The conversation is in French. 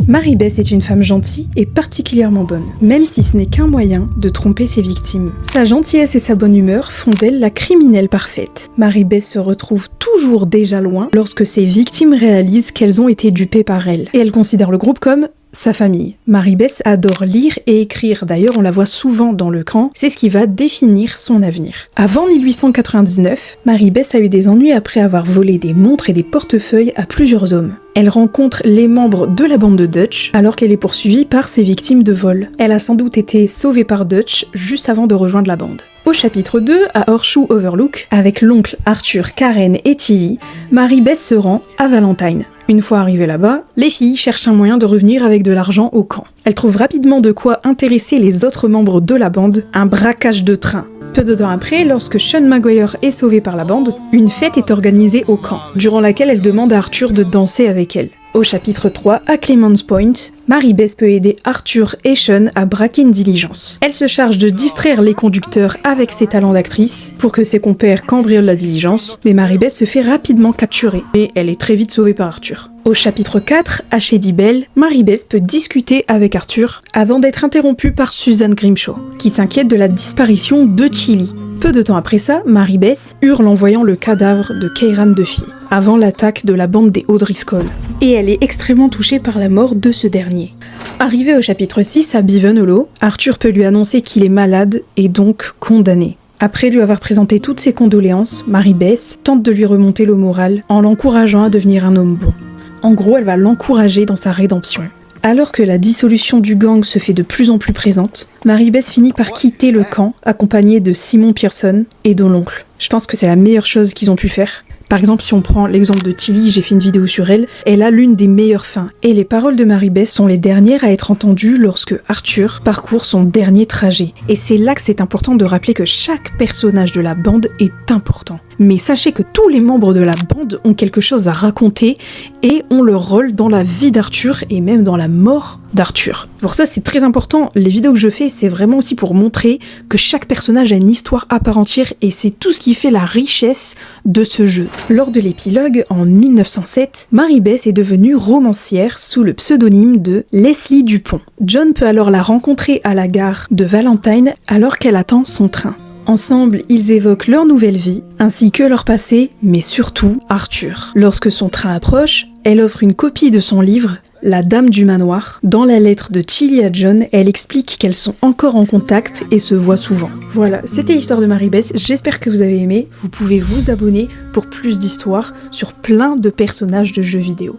Marie-Bess est une femme gentille et particulièrement bonne, même si ce n'est qu'un moyen de tromper ses victimes. Sa gentillesse et sa bonne humeur font d'elle la criminelle parfaite. Marie-Bess se retrouve toujours déjà loin lorsque ses victimes réalisent qu'elles ont été dupées par elle, et elle considère le groupe comme sa famille. Marie-Bess adore lire et écrire, d'ailleurs on la voit souvent dans le camp, c'est ce qui va définir son avenir. Avant 1899, Marie-Bess a eu des ennuis après avoir volé des montres et des portefeuilles à plusieurs hommes. Elle rencontre les membres de la bande de Dutch alors qu'elle est poursuivie par ses victimes de vol. Elle a sans doute été sauvée par Dutch juste avant de rejoindre la bande. Au chapitre 2, à Horseshoe Overlook, avec l'oncle Arthur, Karen et Tilly, Marie-Bess se rend à Valentine. Une fois arrivée là-bas, les filles cherchent un moyen de revenir avec de l'argent au camp. Elles trouvent rapidement de quoi intéresser les autres membres de la bande, un braquage de train. Peu de temps après, lorsque Sean Maguire est sauvé par la bande, une fête est organisée au camp, durant laquelle elle demande à Arthur de danser avec elle. Au chapitre 3, à Clements Point, Marie-Bess peut aider Arthur et Sean à braquer une diligence. Elle se charge de distraire les conducteurs avec ses talents d'actrice pour que ses compères cambriolent la diligence, mais Marie-Bess se fait rapidement capturer, mais elle est très vite sauvée par Arthur. Au chapitre 4, à Shady Belle, Marie-Bess peut discuter avec Arthur avant d'être interrompue par Susan Grimshaw, qui s'inquiète de la disparition de Tilly. Peu de temps après ça, Marie-Bess hurle en voyant le cadavre de Kieran Duffy, avant l'attaque de la bande des O'Driscoll, et elle est extrêmement touchée par la mort de ce dernier. Arrivé au chapitre 6, à Bevan Hollow, Arthur peut lui annoncer qu'il est malade et donc condamné. Après lui avoir présenté toutes ses condoléances, Marie-Bess tente de lui remonter le moral en l'encourageant à devenir un homme bon. En gros, elle va l'encourager dans sa rédemption. Alors que la dissolution du gang se fait de plus en plus présente, Marie-Bess finit par quitter le camp, accompagnée de Simon Pearson et de l'oncle. Je pense que c'est la meilleure chose qu'ils ont pu faire. Par exemple, si on prend l'exemple de Tilly, j'ai fait une vidéo sur elle, elle a l'une des meilleures fins. Et les paroles de Marie-Bess sont les dernières à être entendues lorsque Arthur parcourt son dernier trajet. Et c'est là que c'est important de rappeler que chaque personnage de la bande est important. Mais sachez que tous les membres de la bande ont quelque chose à raconter et ont leur rôle dans la vie d'Arthur et même dans la mort d'Arthur. Pour ça, c'est très important. Les vidéos que je fais, c'est vraiment aussi pour montrer que chaque personnage a une histoire à part entière et c'est tout ce qui fait la richesse de ce jeu. Lors de l'épilogue, en 1907, Marie-Bess est devenue romancière sous le pseudonyme de Leslie Dupont. John peut alors la rencontrer à la gare de Valentine alors qu'elle attend son train. Ensemble, ils évoquent leur nouvelle vie, ainsi que leur passé, mais surtout Arthur. Lorsque son train approche, elle offre une copie de son livre, La Dame du Manoir. Dans la lettre de Tilly à John, elle explique qu'elles sont encore en contact et se voient souvent. Voilà, c'était l'histoire de Marie-Bess, j'espère que vous avez aimé. Vous pouvez vous abonner pour plus d'histoires sur plein de personnages de jeux vidéo.